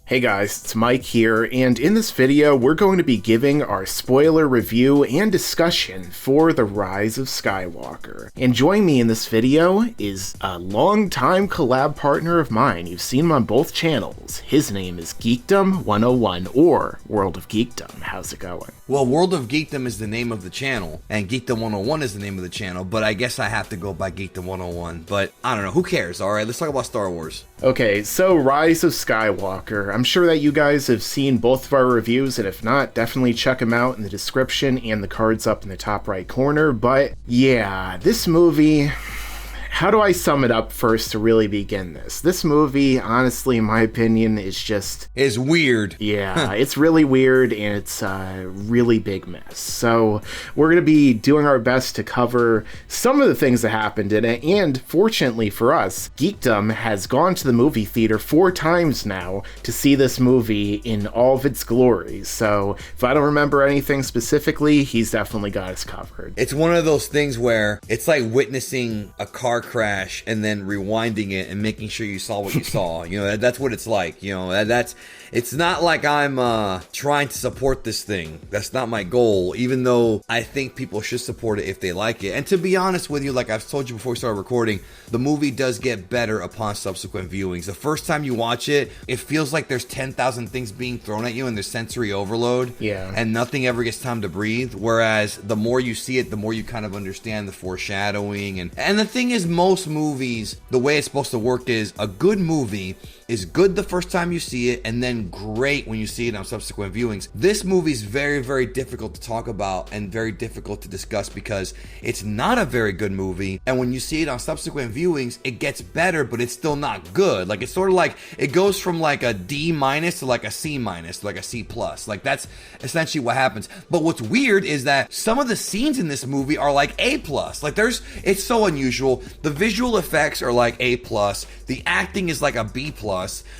Hey guys, it's Mike here, and in this video we're going to be giving our spoiler review and discussion for The Rise of Skywalker. And joining me in this video is a longtime collab partner of mine. You've seen him on both channels. His name is Geekdom 101, or World of Geekdom. How's it going? Well, World of Geekdom is the name of the channel, and Geekdom 101 is the name of the channel, but I guess I have to go by Geekdom 101, but I don't know, who cares? Alright, let's talk about Star Wars. Okay, so Rise of Skywalker. I'm sure that you guys have seen both of our reviews, and if not, definitely check them out in the description and the cards up in the top right corner. But yeah, this movie... How do I sum it up first to really begin this? This movie, honestly, in my opinion, is weird. Yeah, it's really weird, and it's a really big mess. So we're going to be doing our best to cover some of the things that happened in it, and fortunately for us, Geekdom has gone to the movie theater 4 times now to see this movie in all of its glory. So if I don't remember anything specifically, he's definitely got us covered. It's one of those things where it's like witnessing a car crash and then rewinding it and making sure you saw what you saw. You know, that's what it's like. You know, it's not like I'm trying to support this thing. That's not my goal, even though I think people should support it if they like it. And to be honest with you, like I've told you before we started recording, the movie does get better upon subsequent viewings. The first time you watch it, it feels like there's 10,000 things being thrown at you and there's sensory overload. Yeah. And nothing ever gets time to breathe. Whereas the more you see it, the more you kind of understand the foreshadowing. And the thing is, most movies, the way it's supposed to work is a good movie is good the first time you see it and then great when you see it on subsequent viewings. This movie is very, very difficult to talk about and very difficult to discuss because it's not a very good movie, and when you see it on subsequent viewings, it gets better, but it's still not good. Like, it's sort of like, it goes from like a D- to like a C- to like a C+. Like, that's essentially what happens. But what's weird is that some of the scenes in this movie are like A+. Like, it's so unusual. The visual effects are like A+. The acting is like a B+.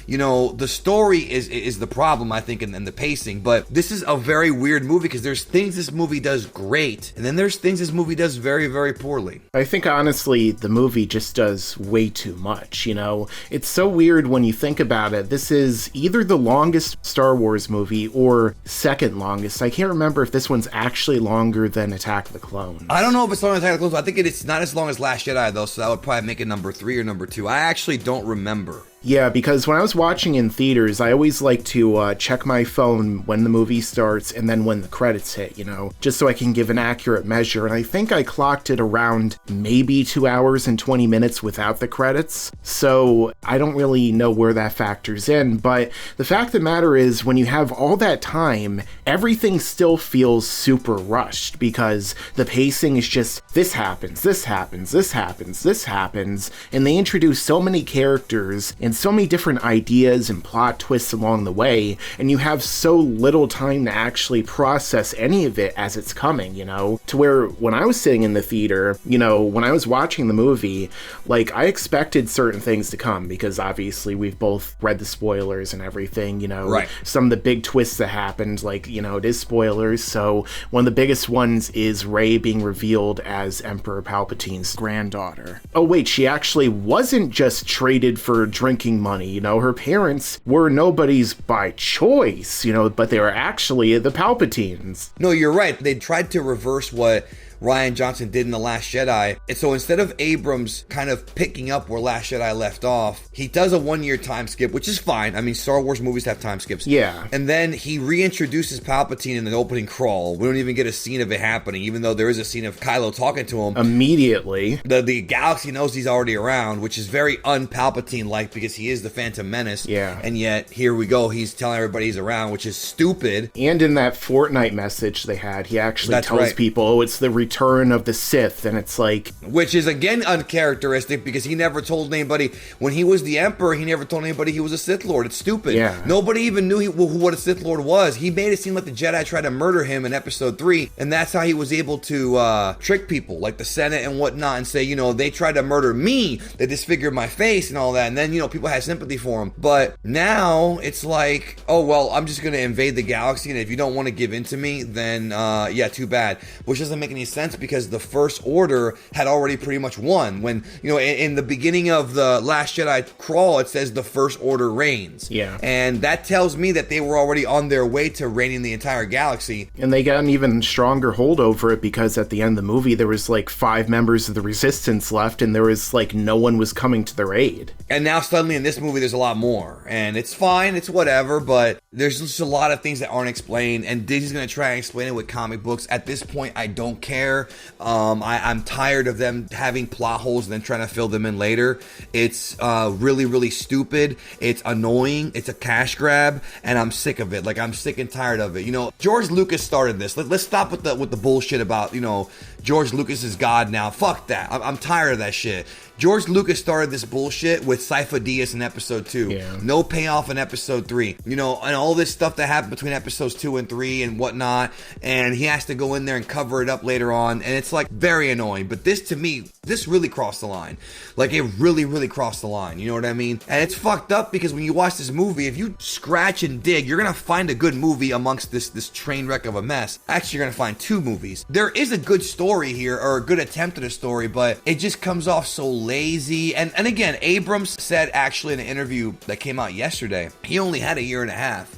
You know, the story is the problem, I think, and the pacing. But this is a very weird movie because there's things this movie does great, and then there's things this movie does very, very poorly. I think, honestly, the movie just does way too much, you know? It's so weird when you think about it. This is either the longest Star Wars movie or second longest. I can't remember if this one's actually longer than Attack of the Clones. I don't know if it's longer than Attack of the Clones. I think it's not as long as Last Jedi, though, so that would probably make it number 3 or number 2. I actually don't remember. Yeah, because when I was watching in theaters, I always like to check my phone when the movie starts and then when the credits hit, you know, just so I can give an accurate measure. And I think I clocked it around maybe 2 hours and 20 minutes without the credits. So I don't really know where that factors in. But the fact of the matter is, when you have all that time, everything still feels super rushed because the pacing is just, this happens, this happens, this happens, this happens. And they introduce so many characters and so many different ideas and plot twists along the way, and you have so little time to actually process any of it as it's coming, you know? To where when I was sitting in the theater, you know, when I was watching the movie, like, I expected certain things to come because obviously we've both read the spoilers and everything, you know? Right. Some of the big twists that happened, like, you know, it is spoilers, so one of the biggest ones is Rey being revealed as Emperor Palpatine's granddaughter. Oh wait, she actually wasn't just traded for drinking money, you know, her parents were nobodies by choice, you know, but they were actually the Palpatines. No, you're right. They tried to reverse what Rian Johnson did in The Last Jedi. And so instead of Abrams kind of picking up where Last Jedi left off, he does a 1-year time skip, which is fine. I mean, Star Wars movies have time skips. Yeah. And then he reintroduces Palpatine in the opening crawl. We don't even get a scene of it happening, even though there is a scene of Kylo talking to him. Immediately. The galaxy knows he's already around, which is very un-Palpatine-like because he is the Phantom Menace. Yeah. And yet, here we go, he's telling everybody he's around, which is stupid. And in that Fortnite message they had, he actually tells right. people, oh, it's the return of the Sith, and it's like... Which is, again, uncharacteristic, because he never told anybody, when he was the Emperor, he never told anybody he was a Sith Lord. It's stupid. Yeah. Nobody even knew what a Sith Lord was. He made it seem like the Jedi tried to murder him in Episode 3, and that's how he was able to trick people, like the Senate and whatnot, and say, you know, they tried to murder me, they disfigured my face and all that, and then, you know, people had sympathy for him. But now, it's like, oh, well, I'm just going to invade the galaxy, and if you don't want to give in to me, then, yeah, too bad. Which doesn't make any sense. sense because the First Order had already pretty much won. When, you know, in the beginning of the Last Jedi crawl, it says the First Order reigns. Yeah. And that tells me that they were already on their way to reigning the entire galaxy. And they got an even stronger hold over it because at the end of the movie, there was like 5 members of the Resistance left, and there was like no one was coming to their aid. And now suddenly in this movie, there's a lot more. And it's fine, it's whatever, but there's just a lot of things that aren't explained, and Disney's going to try and explain it with comic books. At this point, I don't care. I'm tired of them having plot holes and then trying to fill them in later. It's really, really stupid. It's annoying. It's a cash grab, and I'm sick of it. Like, I'm sick and tired of it. You know, George Lucas started this. Let's stop with the bullshit about, you know, George Lucas is God now. Fuck that. I'm tired of that shit. George Lucas started this bullshit with Cypher Diaz in episode 2. Yeah. No payoff in episode 3. You know, and all this stuff that happened between episodes 2 and 3 and whatnot. And he has to go in there and cover it up later on. And it's like very annoying. But this, to me, this really crossed the line. Like, it really, really crossed the line. You know what I mean? And it's fucked up because when you watch this movie, if you scratch and dig, you're going to find a good movie amongst this train wreck of a mess. Actually, you're going to find 2 movies. There is a good story here, or a good attempt at a story, but it just comes off so lazy. And again, Abrams said actually in an interview that came out yesterday, he only had a year and a half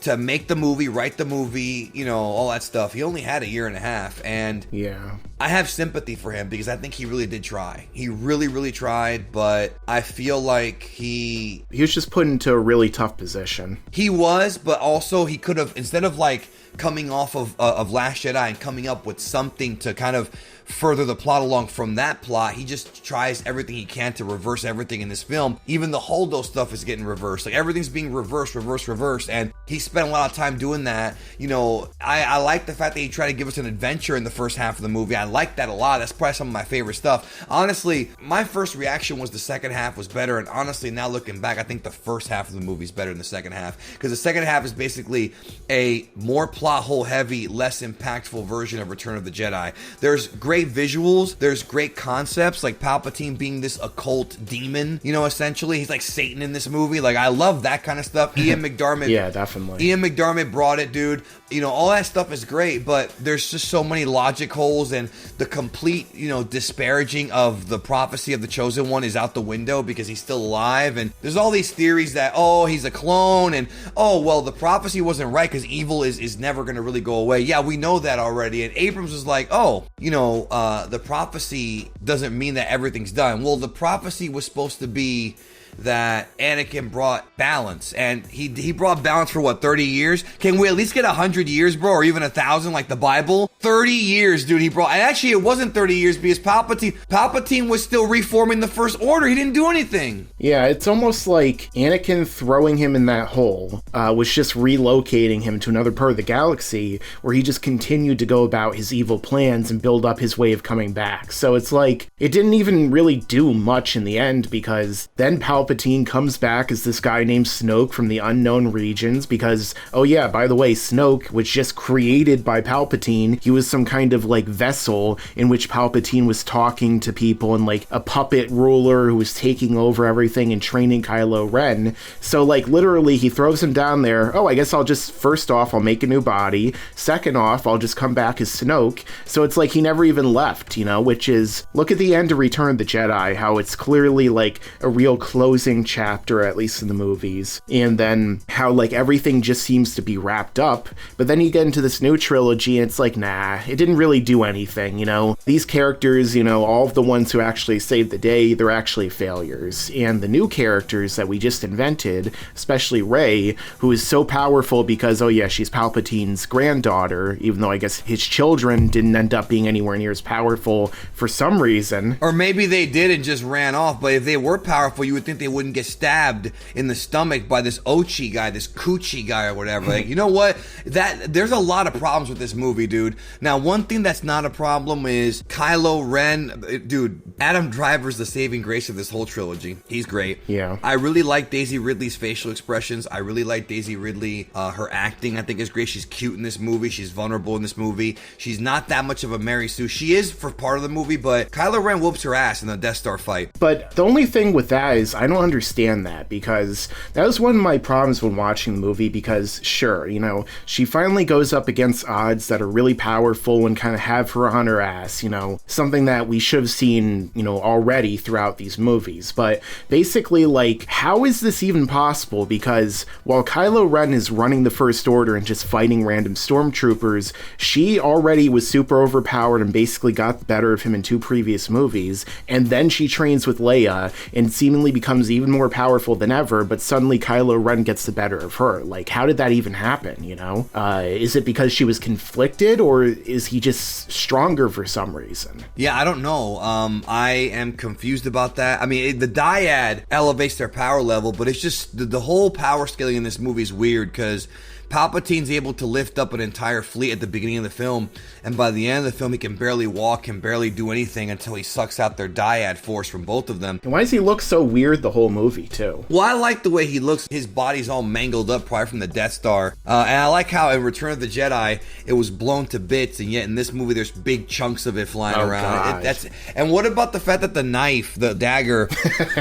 to make the movie, write the movie, you know, all that stuff. He only had a year and a half, and yeah, I have sympathy for him because I think he really did try. He really, really tried, but I feel like he was just put into a really tough position. He was, but also he could have, instead of like coming off of Last Jedi and coming up with something to kind of further the plot along from that plot, he just tries everything he can to reverse everything in this film. Even the Holdo stuff is getting reversed. Like, everything's being reversed, and he spent a lot of time doing that. You know, I like the fact that he tried to give us an adventure in the first half of the movie. I like that a lot. That's probably some of my favorite stuff. Honestly, my first reaction was the second half was better, and honestly, now looking back, I think the first half of the movie is better than the second half, because the second half is basically a more plot hole heavy, less impactful version of Return of the Jedi. There's great visuals, there's great concepts, like Palpatine being this occult demon, you know, essentially. He's like Satan in this movie. Like, I love that kind of stuff. Ian McDiarmid. Yeah, definitely. Ian McDiarmid brought it, dude. You know, all that stuff is great, but there's just so many logic holes, and the complete, you know, disparaging of the prophecy of the Chosen One is out the window because he's still alive. And there's all these theories that, oh, he's a clone, and oh, well, the prophecy wasn't right because evil is never going to really go away. Yeah, we know that already. And Abrams was like, oh, you know, the prophecy doesn't mean that everything's done. Well, the prophecy was supposed to be that Anakin brought balance, and he brought balance for what, 30 years? Can we at least get 100 years, bro, or even 1,000 like the Bible? 30 years, dude, he brought. And actually, it wasn't 30 years because Palpatine was still reforming the First Order. He didn't do anything. Yeah, it's almost like Anakin throwing him in that hole was just relocating him to another part of the galaxy where he just continued to go about his evil plans and build up his way of coming back. So it's like, it didn't even really do much in the end, because then Palpatine comes back as this guy named Snoke from the unknown regions because, oh yeah, by the way, Snoke was just created by Palpatine. He was some kind of like vessel in which Palpatine was talking to people, and like a puppet ruler who was taking over everything and training Kylo Ren. So like literally he throws him down there. Oh, I guess I'll just, first off, I'll make a new body. Second off, I'll just come back as Snoke. So it's like he never even left, you know, which is, look at the end of Return of the Jedi, how it's clearly like a real closing chapter, at least in the movies, and then how like everything just seems to be wrapped up. But then you get into this new trilogy and it's like, nah, it didn't really do anything, you know. These characters, you know, all of the ones who actually saved the day, they're actually failures. And the new characters that we just invented, especially Rey, who is so powerful because, oh yeah, she's Palpatine's granddaughter, even though I guess his children didn't end up being anywhere near as powerful for some reason. Or maybe they did and just ran off, but if they were powerful, you would think they wouldn't get stabbed in the stomach by this Ochi guy, this Coochie guy or whatever. Like, you know what? There's a lot of problems with this movie, dude. Now, one thing that's not a problem is Kylo Ren. Dude, Adam Driver's the saving grace of this whole trilogy. He's great. Yeah. I really like Daisy Ridley's facial expressions. I really like Daisy Ridley. Her acting, I think, is great. She's cute in this movie. She's vulnerable in this movie. She's not that much of a Mary Sue. She is for part of the movie, but Kylo Ren whoops her ass in the Death Star fight. But the only thing with that is I don't don't understand that, because that was one of my problems when watching the movie, because sure, you know, she finally goes up against odds that are really powerful and kind of have her on her ass, you know, something that we should have seen, you know, already throughout these movies. But basically, like, how is this even possible? Because while Kylo Ren is running the First Order and just fighting random stormtroopers, she already was super overpowered and basically got the better of him in 2 previous movies, and then she trains with Leia and seemingly becomes even more powerful than ever, but suddenly Kylo Ren gets the better of her. Like, how did that even happen, you know? Is it because she was conflicted, or is he just stronger for some reason? Yeah, I don't know. I am confused about that. I mean, the dyad elevates their power level, but it's just the whole power scaling in this movie is weird, because Palpatine's able to lift up an entire fleet at the beginning of the film, and by the end of the film, he can barely walk, can barely do anything until he sucks out their dyad force from both of them. And why does he look so weird the whole movie, too? Well, I like the way he looks. His body's all mangled up probably from the Death Star. And I like how in Return of the Jedi, it was blown to bits, and yet in this movie, there's big chunks of it flying around. And what about the fact that the knife, the dagger,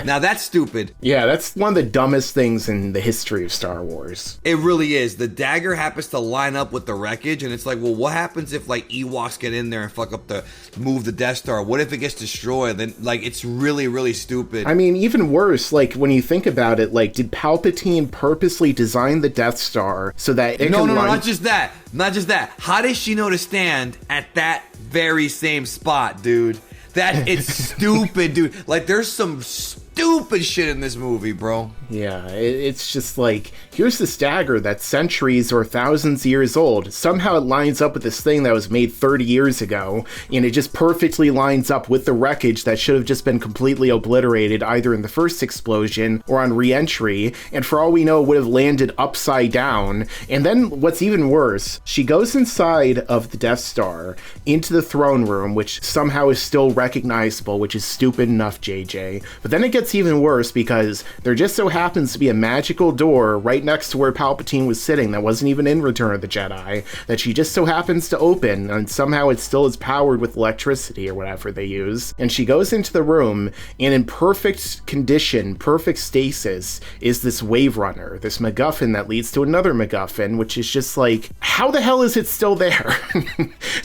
now that's stupid. Yeah, that's one of the dumbest things in the history of Star Wars. It really is. The dagger happens to line up with the wreckage, and it's like, well, what happens if, like, Ewoks get in there and move the Death Star? What if it gets destroyed? Then, like, it's really, really stupid. I mean, even worse, like, when you think about it, like, did Palpatine purposely design the Death Star so that it No, not just that. Not just that. How does she know to stand at that very same spot, dude? That, it's stupid, dude. Like, there's some stupid shit in this movie, bro. Yeah, it's just like, here's this dagger that's centuries or thousands of years old. Somehow it lines up with this thing that was made 30 years ago, and it just perfectly lines up with the wreckage that should have just been completely obliterated either in the first explosion or on re-entry, and for all we know, would have landed upside down. And then what's even worse, she goes inside of the Death Star into the throne room, which somehow is still recognizable, which is stupid enough, JJ. But then it gets even worse, because there just so happens to be a magical door right next to where Palpatine was sitting that wasn't even in Return of the Jedi, that she just so happens to open, and somehow it still is powered with electricity or whatever they use. And she goes into the room, and in perfect condition, perfect stasis, is this Wave Runner, this MacGuffin that leads to another MacGuffin, which is just like, how the hell is it still there?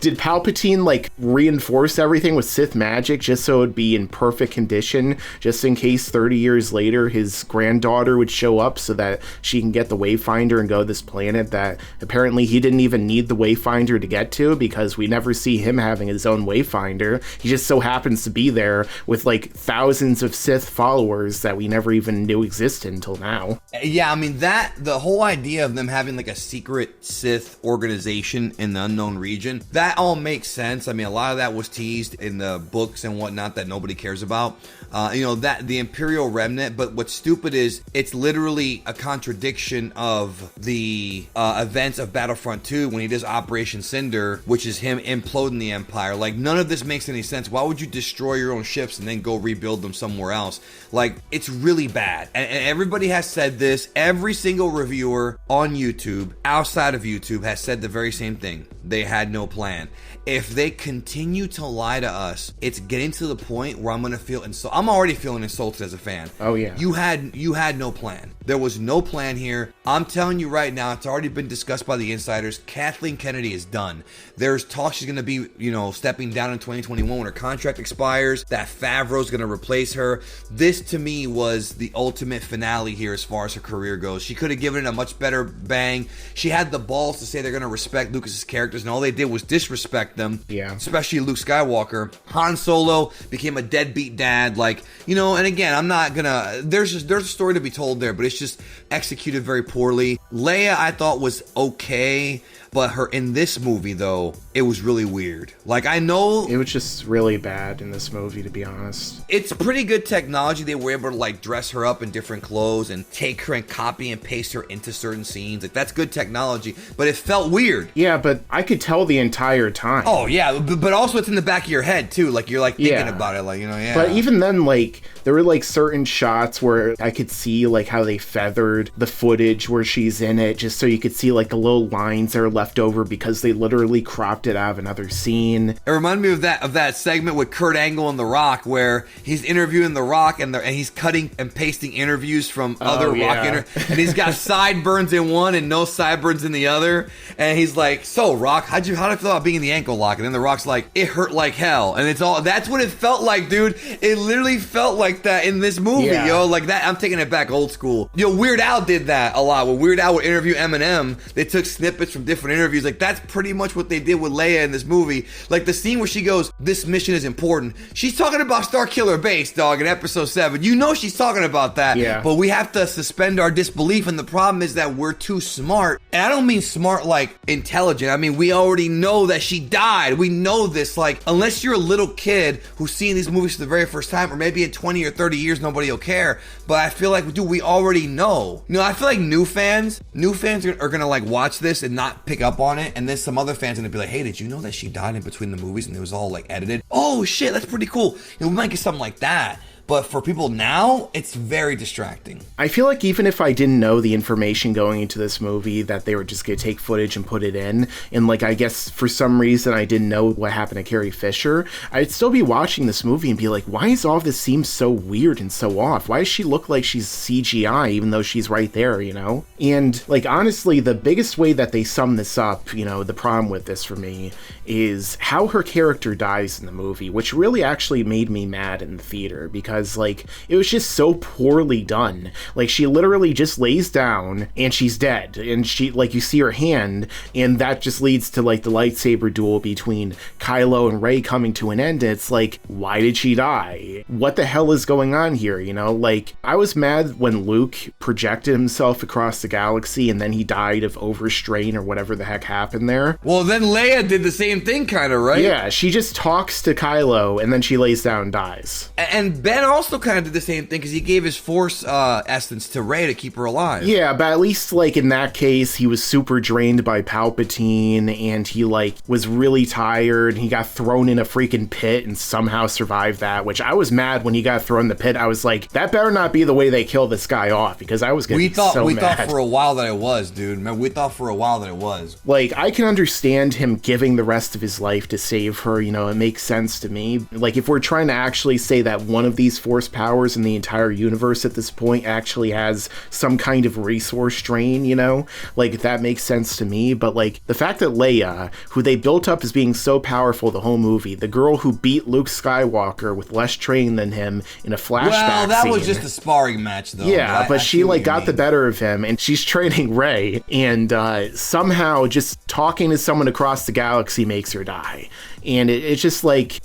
Did Palpatine, like, reinforce everything with Sith magic just so it would be in perfect condition, just in case 30 years later his granddaughter would show up so that she can get the Wayfinder and go to this planet that apparently he didn't even need the Wayfinder to get to, because we never see him having his own Wayfinder. He just so happens to be there with like thousands of Sith followers that we never even knew existed until now. Yeah, I mean, the whole idea of them having like a secret Sith organization in the unknown region, that all makes sense. I mean, a lot of that was teased in the books and whatnot that nobody cares about. You know, that the Imperial Remnant, but what's stupid is it's literally a contradiction of the events of Battlefront 2 when he does Operation Cinder, which is him imploding the Empire. Like, none of this makes any sense. Why would you destroy your own ships and then go rebuild them somewhere else? Like, it's really bad. And everybody has said this. Every single reviewer on YouTube, outside of YouTube, has said the very same thing. They had no plan. If they continue to lie to us, it's getting to the point where I'm going to feel insulted. I'm already feeling insulted as a fan. Oh, yeah. You had no plan. There was no plan here. I'm telling you right now, it's already been discussed by the insiders. Kathleen Kennedy is done. There's talk she's going to be, stepping down in 2021 when her contract expires, that Favreau's going to replace her. This, to me, was the ultimate finale here as far as her career goes. She could have given it a much better bang. She had the balls to say they're going to respect Lucas's characters, and all they did was disrespect them. Yeah. Especially Luke Skywalker. Han Solo became a deadbeat dad. And again, I'm not gonna, there's a story to be told there, but it's just executed very poorly. Leia, I thought, was okay, but her in this movie, though, it was really weird. I know it was just really bad in this movie, to be honest. It's pretty good technology. They were able to dress her up in different clothes and take her and copy and paste her into certain scenes. That's good technology, but it felt weird. Yeah, but I could tell the entire time. Oh yeah, but also it's in the back of your head too. You're thinking about it, yeah. But even then, there were certain shots where I could see how they feathered the footage where she's in it, just so you could see the little lines that are left over because they literally cropped it out of another scene. It reminded me of that segment with Kurt Angle and The Rock, where he's interviewing The Rock and he's cutting and pasting interviews from other Rock and he's got sideburns in one and no sideburns in the other, and he's like, "So Rock, how do you feel about being in the ankle lock?" And then The Rock's like, "It hurt like hell," and that's what it felt like, dude. It literally felt like that in this movie, yo. Like that, I'm taking it back old school. Weird Al did that a lot. When Weird Al would interview Eminem, they took snippets from different interviews. Like that's pretty much what they did with Leia in this movie. Like the scene where she goes, "This mission is important." She's talking about Starkiller Base, dog, in episode 7. You know she's talking about that. Yeah. But we have to suspend our disbelief, and the problem is that we're too smart. And I don't mean smart like intelligent. I mean, we already know that she died. We know this. Like, unless you're a little kid who's seeing these movies for the very first time, or maybe in 20 or 30 years, nobody will care. But I feel like, dude, we already know. I feel like new fans are gonna like watch this and not pick up on it, and then some other fans are gonna be like, "Hey, did you know that she died in between the movies and it was all like edited? Oh shit, that's pretty cool." We might get something like that. But for people now, it's very distracting. I feel like even if I didn't know the information going into this movie, that they were just going to take footage and put it in, and like, I guess for some reason I didn't know what happened to Carrie Fisher, I'd still be watching this movie and be like, why is all this seem so weird and so off? Why does she look like she's CGI even though she's right there, And like, honestly, the biggest way that they sum this up, the problem with this for me is how her character dies in the movie, which really actually made me mad in the theater, because like, it was just so poorly done. Like, she literally just lays down and she's dead, and she, like, you see her hand, and that just leads to like the lightsaber duel between Kylo and Rey coming to an end. And it's like, why did she die? What the hell is going on here? Like, I was mad when Luke projected himself across the galaxy and then he died of overstrain or whatever the heck happened there. Well, then Leia did the same thing, kind of, right? Yeah, she just talks to Kylo and then she lays down and dies. And Ben also kind of did the same thing, because he gave his force essence to Rey to keep her alive. Yeah, but at least like in that case, he was super drained by Palpatine, and he like was really tired. He got thrown in a freaking pit and somehow survived that, which I was mad when he got thrown in the pit. I was like, that better not be the way they kill this guy off, because I was getting so mad. We thought for a while that it was, dude. Man, we thought for a while that it was. Like, I can understand him giving the rest of his life to save her, it makes sense to me. Like, if we're trying to actually say that one of these force powers in the entire universe at this point actually has some kind of resource drain, like, that makes sense to me. But like, the fact that Leia, who they built up as being so powerful the whole movie, the girl who beat Luke Skywalker with less training than him in a flashback Well, that scene, was just a sparring match, though. Yeah, but she like got the better of him, and she's training Rey, and somehow just talking to someone across the galaxy makes her die. And it's just like...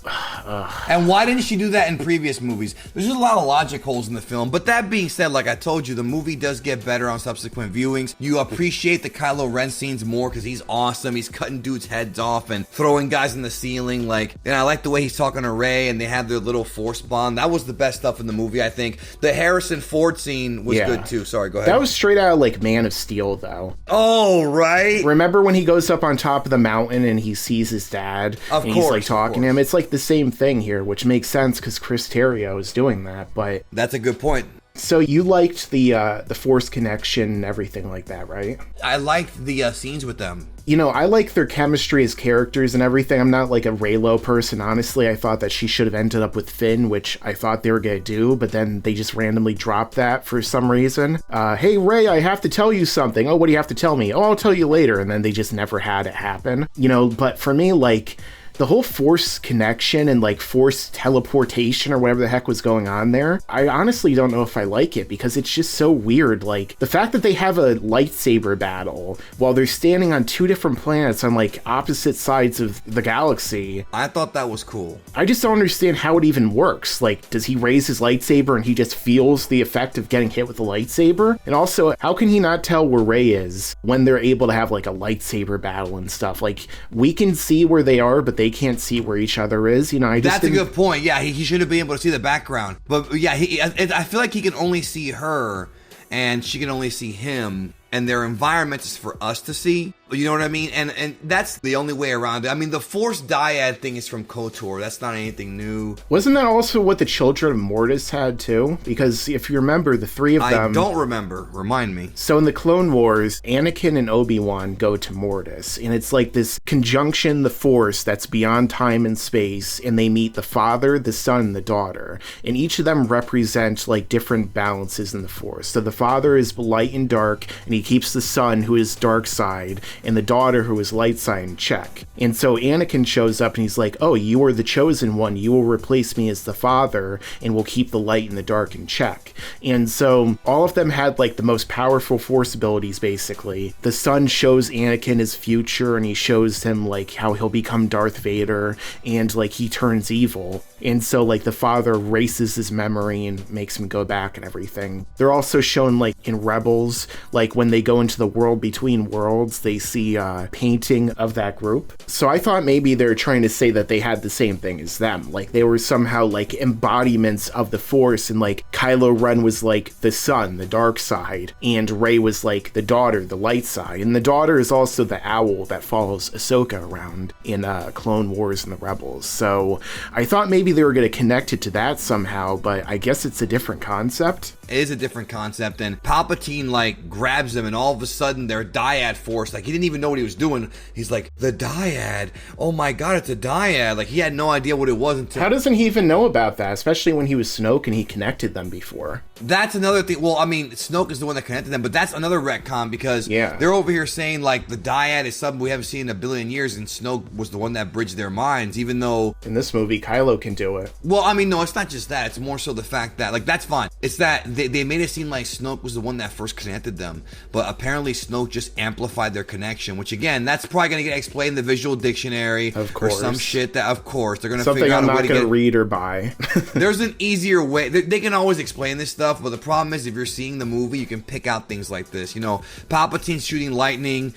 And why didn't she do that in previous movies? There's just a lot of logic holes in the film. But that being said, like I told you, the movie does get better on subsequent viewings. You appreciate the Kylo Ren scenes more because he's awesome. He's cutting dudes' heads off and throwing guys in the ceiling. And I like the way he's talking to Rey, and they have their little force bond. That was the best stuff in the movie, I think. The Harrison Ford scene was good too. Sorry, go ahead. That was straight out of like Man of Steel, though. Oh, right. Remember when he goes up on top of the mountain and he sees his dad? Of and course, he's like talking to him. It's like the same thing here, which makes sense because Chris Terrio is doing that. But that's a good point. So you liked the Force connection and everything like that, right? I liked the scenes with them. I like their chemistry as characters and everything. I'm not like a Reylo person, honestly. I thought that she should have ended up with Finn, which I thought they were going to do, but then they just randomly dropped that for some reason. Hey, Rey, I have to tell you something. Oh, what do you have to tell me? Oh, I'll tell you later. And then they just never had it happen. But for me, like... the whole Force connection and like Force teleportation or whatever the heck was going on there, I honestly don't know if I like it because it's just so weird. Like the fact that they have a lightsaber battle while they're standing on two different planets on like opposite sides of the galaxy. I thought that was cool. I just don't understand how it even works. Like, does he raise his lightsaber and he just feels the effect of getting hit with a lightsaber? And also, how can he not tell where Rey is when they're able to have like a lightsaber battle and stuff? Like, we can see where they are, but they can't see where each other is. That's a good point. Yeah, he should have been able to see the background. But yeah, I feel like he can only see her and she can only see him, and their environment is for us to see. You know what I mean? And that's the only way around it. I mean, the Force dyad thing is from KOTOR. That's not anything new. Wasn't that also what the Children of Mortis had too? Because if you remember, the three of them... I don't remember. Remind me. So in the Clone Wars, Anakin and Obi-Wan go to Mortis, and it's like this conjunction, the Force, that's beyond time and space, and they meet the father, the son, and the daughter. And each of them represent like different balances in the Force. So the father is light and dark, and he keeps the son, who is dark side, and the daughter, who is light side, in check. And so Anakin shows up and he's like, oh, you are the chosen one. You will replace me as the father and will keep the light and the dark in check. And so all of them had like the most powerful Force abilities, basically. The son shows Anakin his future, and he shows him like how he'll become Darth Vader, and like he turns evil. And so like the father erases his memory and makes him go back and everything. They're also shown like in Rebels, like when they go into the world between worlds, they see a painting of that group. So I thought maybe they're trying to say that they had the same thing as them. Like they were somehow like embodiments of the Force, and like Kylo Ren was like the son, the dark side, and Rey was like the daughter, the light side. And the daughter is also the owl that follows Ahsoka around in Clone Wars and the Rebels. So I thought maybe they were going to connect it to that somehow, but I guess it's a different concept. It is a different concept, and Palpatine like grabs them, and all of a sudden they're dyad Force. Like he didn't even know what he was doing. He's like, the dyad, oh my god, it's a dyad. Like he had no idea what it was until... How doesn't he even know about that, especially when he was Snoke and he connected them before? That's another thing. Well, I mean, Snoke is the one that connected them, but that's another retcon, because they're over here saying like the dyad is something we haven't seen in a billion years, and Snoke was the one that bridged their minds, even though... In this movie, Kylo can do it. Well, I mean, no, it's not just that. It's more so the fact that, like, that's fine. It's that they made it seem like Snoke was the one that first connected them, but apparently Snoke just amplified their connection, which again, that's probably going to get explained in the visual dictionary, of course, or some shit that, of course, they're going to figure out a way to get... Something I'm not going to read or buy. There's an easier way. They can always explain this stuff, but the problem is if you're seeing the movie, you can pick out things like this. You know, Palpatine's shooting lightning.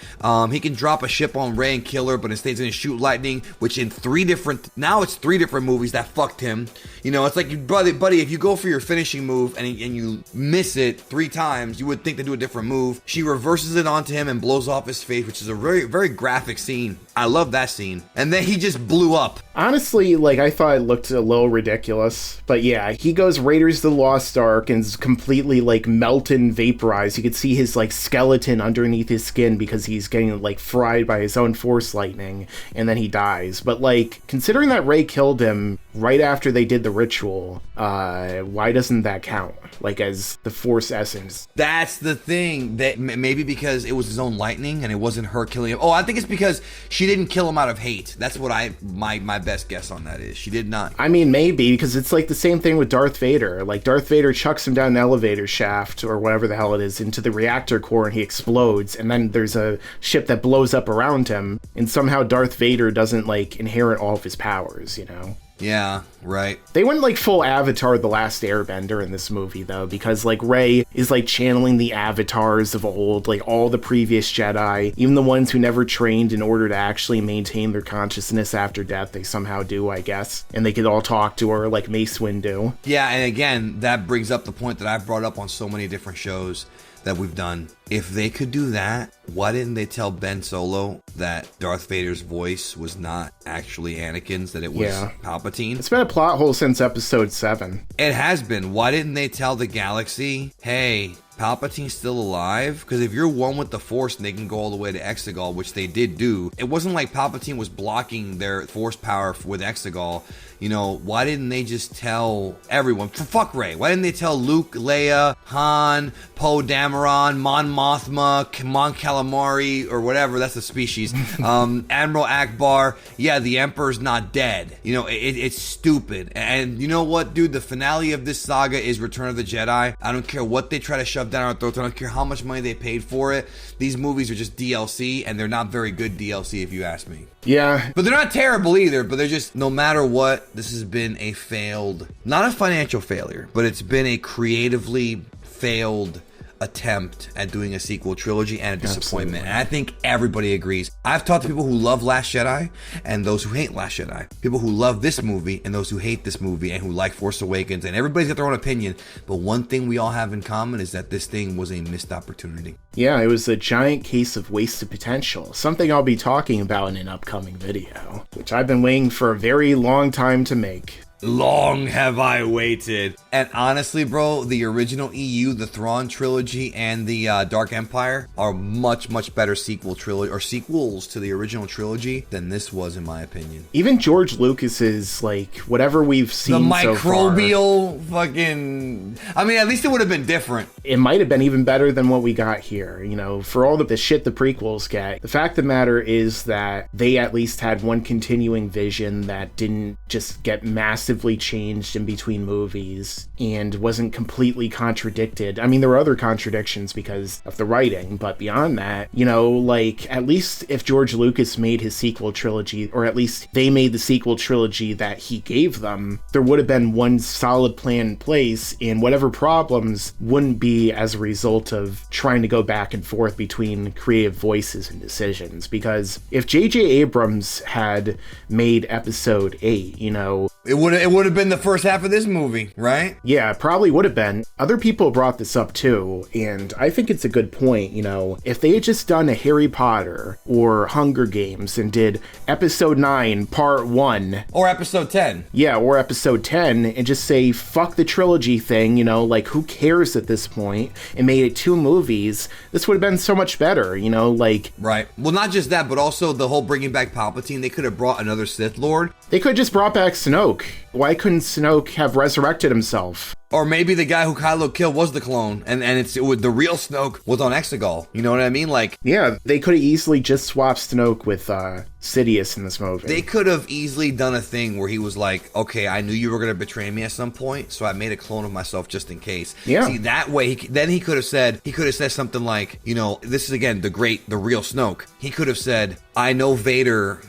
He can drop a ship on Rey and kill her, but instead he's going to shoot lightning, which in three different movies that fucked him. You know, it's like, buddy, if you go for your finishing move and you miss it 3 times, you would think to do a different move. She reverses it onto him and blows off his face, which is a very, very graphic scene. I love that scene. And then he just blew up. Honestly, like, I thought it looked a little ridiculous. But yeah, he goes Raiders of the Lost Ark and is completely, like, melted and vaporized. You could see his, like, skeleton underneath his skin because he's getting, like, fried by his own Force lightning. And then he dies. But, like, considering that Rey killed him right after they did the ritual, why doesn't that count? Like, as the Force essence. That's the thing. That maybe because it was his own lightning and it wasn't her killing him. Oh, I think it's because she didn't kill him out of hate. That's what my best guess on that is. She did not. I mean, maybe, because it's like the same thing with Darth Vader. Like, Darth Vader chucks him down an elevator shaft, or whatever the hell it is, into the reactor core, and he explodes, and then there's a ship that blows up around him, and somehow Darth Vader doesn't, like, inherit all of his powers, you know? Yeah, right. They went like full Avatar The Last Airbender in this movie, though, because like Rey is like channeling the avatars of old, like all the previous Jedi, even the ones who never trained in order to actually maintain their consciousness after death. They somehow do, I guess. And they could all talk to her like Mace Windu. Yeah, and again, that brings up the point that I've brought up on so many different shows that we've done. If they could do that, why didn't they tell Ben Solo that Darth Vader's voice was not actually Anakin's, that it was Palpatine? It's been a plot hole since episode 7. It has been. Why didn't they tell the galaxy, hey, Palpatine's still alive? Because if you're one with the Force and they can go all the way to Exegol, which they did do, it wasn't like Palpatine was blocking their Force power with Exegol. You know, why didn't they just tell everyone? Fuck Rey. Why didn't they tell Luke, Leia, Han, Poe Dameron, Mon Mothma, Mon Calamari, or whatever, that's a species, Admiral Akbar, yeah, the Emperor's not dead. You know, it's stupid. And you know what, dude? The finale of this saga is Return of the Jedi. I don't care what they try to shove down our throats. I don't care how much money they paid for it. These movies are just DLC, and they're not very good DLC, if you ask me. Yeah. But they're not terrible either, but they're just, no matter what, this has been a failed, not a financial failure, but it's been a creatively failed attempt at doing a sequel trilogy and a disappointment. Absolutely. And I think everybody agrees. I've talked to people who love Last Jedi and those who hate Last Jedi. People who love this movie and those who hate this movie and who like Force Awakens. And everybody's got their own opinion. But one thing we all have in common is that this thing was a missed opportunity. Yeah, it was a giant case of wasted potential. Something I'll be talking about in an upcoming video, which I've been waiting for a very long time to make. Long have I waited. And honestly, bro, the original EU, the Thrawn trilogy, and the Dark Empire are much, much better sequels to the original trilogy than this was, in my opinion. Even George Lucas's, like, whatever we've seen the microbial so far, fucking... I mean, at least it would have been different. It might have been even better than what we got here, you know, for all the shit the prequels get. The fact of the matter is that they at least had one continuing vision that didn't just get massively changed in between movies and wasn't completely contradicted. I mean, there were other contradictions because of the writing, but beyond that, you know, like, at least if George Lucas made his sequel trilogy, or at least they made the sequel trilogy that he gave them, there would have been one solid plan in place, and whatever problems wouldn't be as a result of trying to go back and forth between creative voices and decisions. Because if J.J. Abrams had made episode 8, you know, it would have been the first half of this movie, right? Yeah, probably would have been. Other people brought this up too, and I think it's a good point, you know. If they had just done a Harry Potter or Hunger Games and did episode 9, part 1. Or episode 10. Yeah, or episode 10, and just say, fuck the trilogy thing, you know, like, who cares at this point, and made it 2 movies, this would have been so much better, you know, like... Right. Well, not just that, but also the whole bringing back Palpatine. They could have brought another Sith Lord. They could have just brought back Snoke. Why couldn't Snoke have resurrected himself? Or maybe the guy who Kylo killed was the clone, and the real Snoke was on Exegol. You know what I mean? Like, yeah, they could have easily just swapped Snoke with Sidious in this movie. They could have easily done a thing where he was like, okay, I knew you were going to betray me at some point, so I made a clone of myself just in case. Yeah. See, that way, then he could have said something like, you know, this is again the real Snoke. He could have said, I know Vader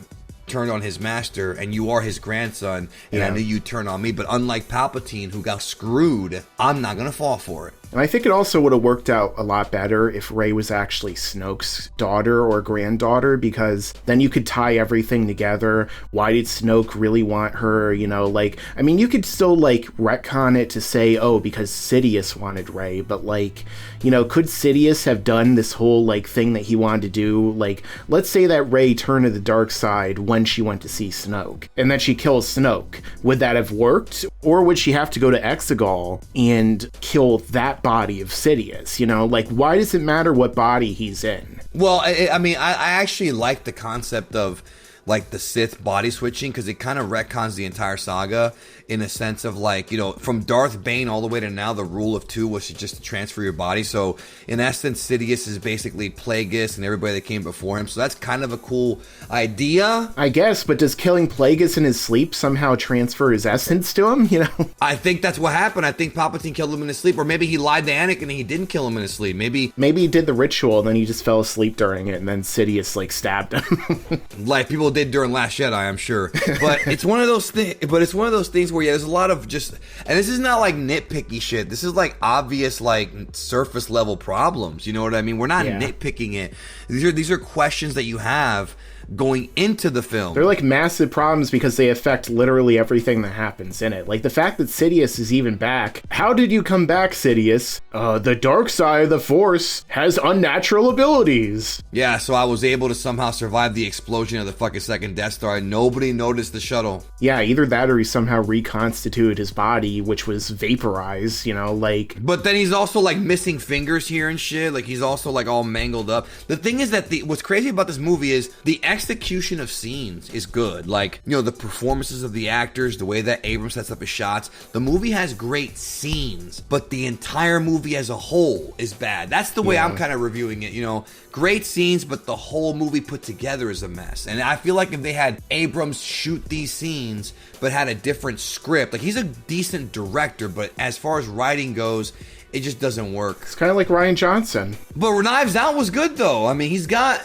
turned on his master and you are his grandson, and I knew you'd turn on me, but unlike Palpatine who got screwed, I'm not gonna fall for it. And I think it also would have worked out a lot better if Rey was actually Snoke's daughter or granddaughter, because then you could tie everything together. Why did Snoke really want her? You know, like, I mean, you could still, like, retcon it to say, oh, because Sidious wanted Rey, but, like, you know, could Sidious have done this whole, like, thing that he wanted to do? Like, let's say that Rey turned to the dark side when she went to see Snoke, and then she kills Snoke. Would that have worked? Or would she have to go to Exegol and kill that body of Sidious? You know, like, why does it matter what body he's in? Well, I mean, I actually like the concept of, like, the Sith body switching, because it kind of retcons the entire saga in a sense of, like, you know, from Darth Bane all the way to now, the rule of 2 was just to transfer your body. So in essence, Sidious is basically Plagueis and everybody that came before him. So that's kind of a cool idea, I guess. But does killing Plagueis in his sleep somehow transfer his essence to him? You know, I think that's what happened. I think Palpatine killed him in his sleep, or maybe he lied to Anakin and he didn't kill him in his sleep. Maybe he did the ritual and then he just fell asleep during it, and then Sidious, like, stabbed him. Like people did during Last Jedi, I'm sure. But it's one of those things. But it's one of those things where, yeah, there's a lot of just, and this is not like nitpicky shit. This is like obvious, like, surface level problems. You know what I mean? We're not nitpicking it. These are questions that you have going into the film. They're like massive problems because they affect literally everything that happens in it. Like the fact that Sidious is even back. How did you come back, Sidious? The dark side of the Force has unnatural abilities. Yeah, so I was able to somehow survive the explosion of the fucking second Death Star and nobody noticed the shuttle. Yeah, either that or he somehow reconstituted his body, which was vaporized, you know, like... But then he's also, like, missing fingers here and shit. Like, he's also, like, all mangled up. The thing is that what's crazy about this movie is the execution of scenes is good. Like, you know, the performances of the actors, the way that Abrams sets up his shots. The movie has great scenes, but the entire movie as a whole is bad. That's the way I'm kind of reviewing it, you know. Great scenes, but the whole movie put together is a mess. And I feel like if they had Abrams shoot these scenes, but had a different script, like, he's a decent director, but as far as writing goes, it just doesn't work. It's kind of like Rian Johnson. But Knives Out was good, though. I mean, he's got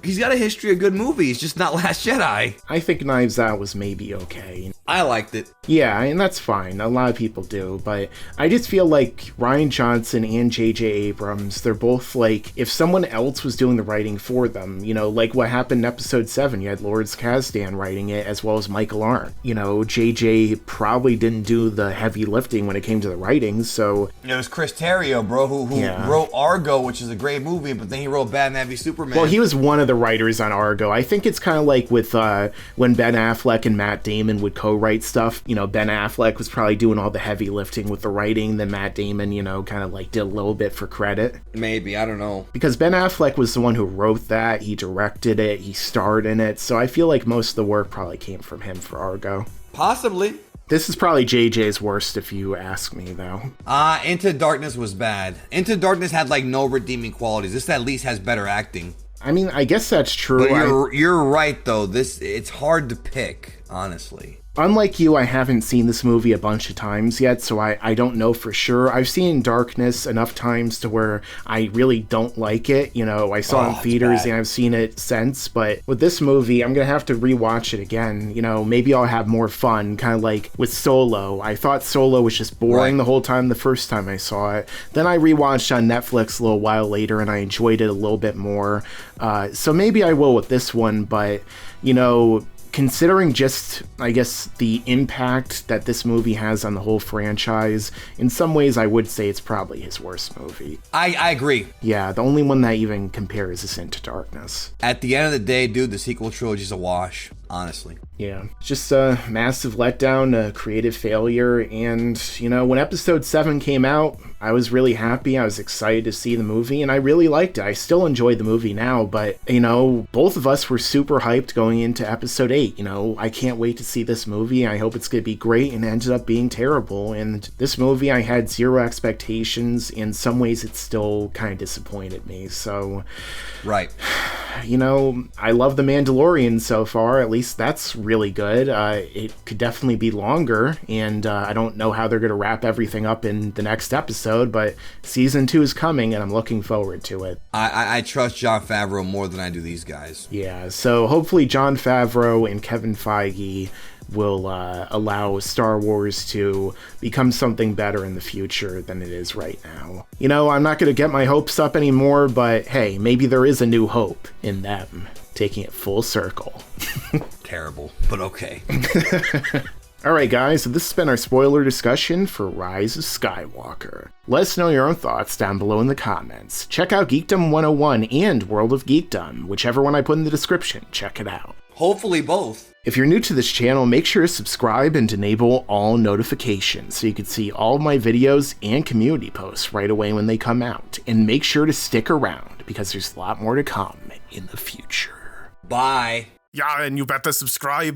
he's got a history of good movies, just not Last Jedi. I think Knives Out was maybe okay. I liked it. Yeah, and that's fine. A lot of people do, but I just feel like Rian Johnson and J.J. Abrams, they're both like, if someone else was doing the writing for them, you know, like what happened in Episode 7, you had Lawrence Kasdan writing it as well as Michael Arndt. You know, J.J. probably didn't do the heavy lifting when it came to the writing, so... It was Chris Terrio, bro, who wrote Argo, which is a great movie, but then he wrote Batman v Superman. Well, he was one of the writers on Argo. I think it's kind of like with when Ben Affleck and Matt Damon would co-write stuff. You know, Ben Affleck was probably doing all the heavy lifting with the writing, then Matt Damon, you know, kind of like did a little bit for credit. Maybe, I don't know. Because Ben Affleck was the one who wrote that, he directed it, he starred in it, so I feel like most of the work probably came from him for Argo. Possibly. This is probably JJ's worst if you ask me, though. Into Darkness was bad. Into Darkness had like no redeeming qualities. This at least has better acting. I mean, I guess that's true. But you're right, though. It's hard to pick, honestly. Unlike you, I haven't seen this movie a bunch of times yet, so I don't know for sure. I've seen Darkness enough times to where I really don't like it. You know, I saw it in theaters and I've seen it since, but with this movie, I'm going to have to rewatch it again. You know, maybe I'll have more fun, kind of like with Solo. I thought Solo was just boring the whole time the first time I saw it. Then I rewatched on Netflix a little while later and I enjoyed it a little bit more. So maybe I will with this one, but, you know... Considering just, I guess, the impact that this movie has on the whole franchise, in some ways I would say it's probably his worst movie. I agree. Yeah, the only one that even compares is Into Darkness. At the end of the day, dude, the sequel trilogy is a wash, honestly. Yeah, just a massive letdown, a creative failure, and, you know, when Episode 7 came out, I was really happy, I was excited to see the movie, and I really liked it. I still enjoy the movie now, but, you know, both of us were super hyped going into Episode 8, you know, I can't wait to see this movie, I hope it's going to be great, and it ended up being terrible, and this movie I had zero expectations, in some ways it still kind of disappointed me, so... Right. You know, I love The Mandalorian so far, at least that's really good. It could definitely be longer, and I don't know how they're going to wrap everything up in the next episode, but season 2 is coming, and I'm looking forward to it. I trust Jon Favreau more than I do these guys. Yeah, so hopefully Jon Favreau and Kevin Feige will allow Star Wars to become something better in the future than it is right now. You know, I'm not going to get my hopes up anymore, but hey, maybe there is a new hope in them, taking it full circle. Terrible, but okay. Alright guys, so this has been our spoiler discussion for Rise of Skywalker. Let us know your own thoughts down below in the comments. Check out Geekdom 101 and World of Geekdom, whichever one I put in the description, check it out. Hopefully both. If you're new to this channel, make sure to subscribe and enable all notifications so you can see all of my videos and community posts right away when they come out. And make sure to stick around because there's a lot more to come in the future. Bye. Yeah, and you better subscribe.